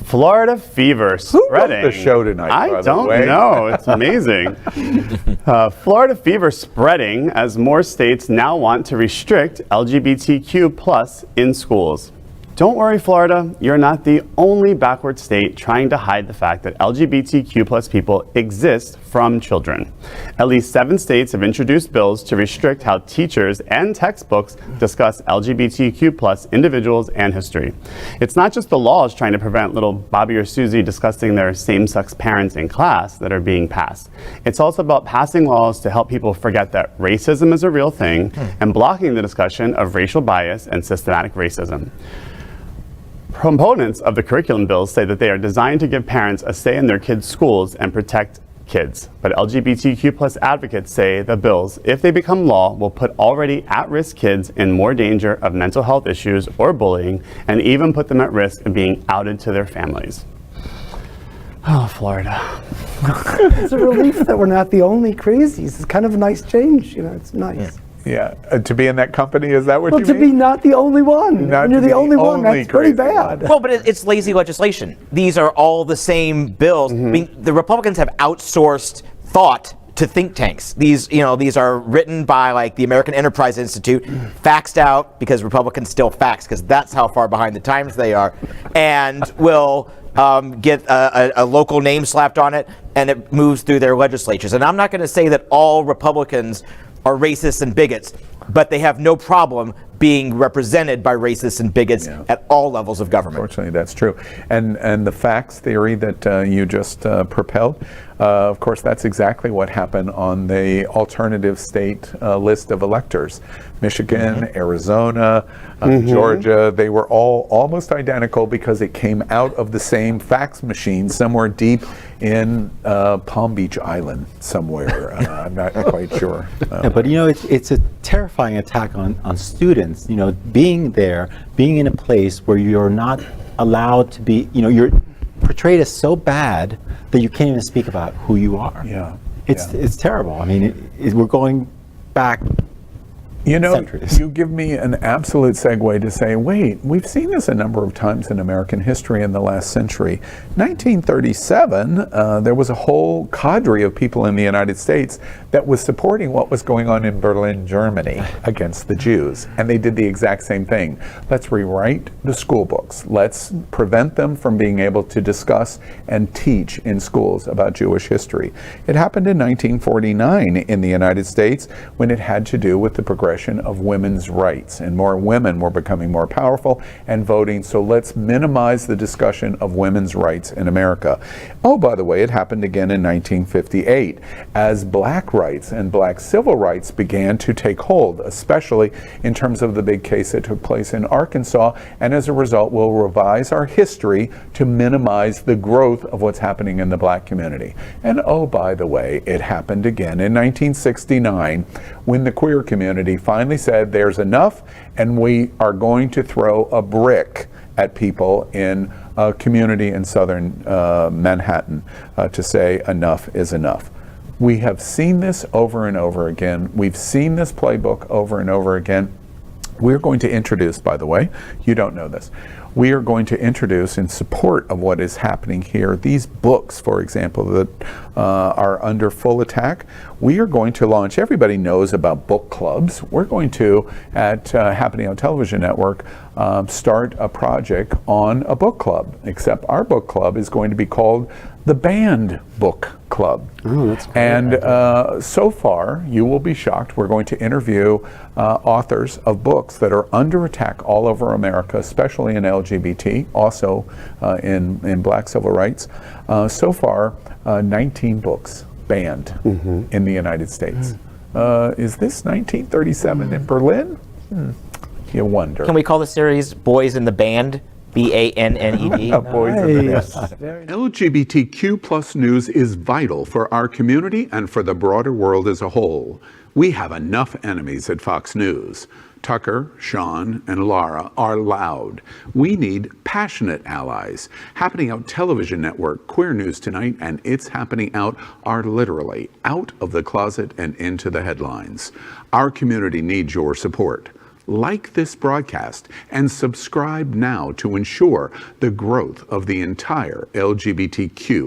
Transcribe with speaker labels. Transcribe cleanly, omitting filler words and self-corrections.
Speaker 1: Florida fever spreading.
Speaker 2: Who wrote the show tonight,
Speaker 1: I don't know. It's amazing. Florida fever spreading as more states now want to restrict LGBTQ plus in schools. Don't worry, Florida, you're not the only backward state trying to hide the fact that LGBTQ plus people exist from children. At least 7 states have introduced bills to restrict how teachers and textbooks discuss LGBTQ plus individuals and history. It's not just the laws trying to prevent little Bobby or Suzy discussing their same-sex parents in class that are being passed. It's also about passing laws to help people forget that racism is a real thing and blocking the discussion of racial bias and systematic racism. Proponents of the curriculum bills say that they are designed to give parents a say in their kids' schools and protect kids. But LGBTQ plus advocates say the bills, if they become law, will put already at-risk kids in more danger of mental health issues or bullying, and even put them at risk of being outed to their families. Oh, Florida.
Speaker 3: It's a relief that we're not the only crazies. It's kind of a nice change, you know, it's nice.
Speaker 2: Yeah, to be in that company, is that what you mean?
Speaker 3: Well, to be not the only one.
Speaker 2: Not
Speaker 3: When you're
Speaker 2: to
Speaker 3: the
Speaker 2: be
Speaker 3: only one,
Speaker 2: only
Speaker 3: that's pretty
Speaker 2: crazy
Speaker 3: bad.
Speaker 4: Well, but it's lazy legislation. These are all the same bills. I mean, the Republicans have outsourced thought to think tanks. These are written by like the American Enterprise Institute, faxed out because Republicans still fax because that's how far behind the times they are, and will get a local name slapped on it, and it moves through their legislatures. And I'm not going to say that all Republicans are racists and bigots, but they have no problem being represented by racists and bigots at all levels of government.
Speaker 2: Unfortunately, that's true. And the facts theory that you just propelled, of course, that's exactly what happened on the alternative state list of electors. Michigan, Arizona, Georgia, they were all almost identical because it came out of the same fax machine somewhere deep in Palm Beach Island somewhere. I'm not quite sure.
Speaker 5: Yeah, but you know, it's a terrifying attack on students. You know, being there, being in a place where you're not allowed to be, you know, you're portrayed as so bad that you can't even speak about who you are.
Speaker 2: Yeah,
Speaker 5: it's terrible. I mean, we're going back.
Speaker 2: You know,
Speaker 5: centuries.
Speaker 2: you give me an absolute segue to say, wait, we've seen this a number of times in American history in the last century. 1937, there was a whole cadre of people in the United States that was supporting what was going on in Berlin, Germany against the Jews. And they did the exact same thing. Let's rewrite the school books. Let's prevent them from being able to discuss and teach in schools about Jewish history. It happened in 1949 in the United States when it had to do with the progression of women's rights, and more women were becoming more powerful and voting. So let's minimize the discussion of women's rights in America. Oh, by the way, it happened again in 1958 as black rights and black civil rights began to take hold, especially in terms of the big case that took place in Arkansas. And as a result, we'll revise our history to minimize the growth of what's happening in the black community. And oh, by the way, it happened again in 1969 when the queer community finally said there's enough, and we are going to throw a brick at people in a community in southern Manhattan to say enough is enough. We have seen this over and over again. We've seen this playbook over and over again. We're going to introduce, by the way, you don't know this, we are going to introduce in support of what is happening here, these books, for example, that are under full attack. We are going to launch, everybody knows about book clubs. We're going to, at Happening on Television Network, start a project on a book club, except our book club is going to be called the Banned Book Club.
Speaker 1: Oh, that's great.
Speaker 2: And so far, you will be shocked, we're going to interview authors of books that are under attack all over America, especially in LGBT, also in black civil rights. So far, 19 books banned in the United States. Is this 1937 in Berlin? You wonder.
Speaker 4: Can we call the series Boys in the Band? B-A-N-N-E-D?
Speaker 2: Boys in the
Speaker 3: Nice.
Speaker 6: LGBTQ plus news is vital for our community and for the broader world as a whole. We have enough enemies at Fox News. Tucker, Sean, and Lara are loud. We need passionate allies. Happening Out Television Network, Queer News Tonight, and It's Happening Out are literally out of the closet and into the headlines. Our community needs your support. like this broadcast and subscribe now to ensure the growth of the entire LGBTQ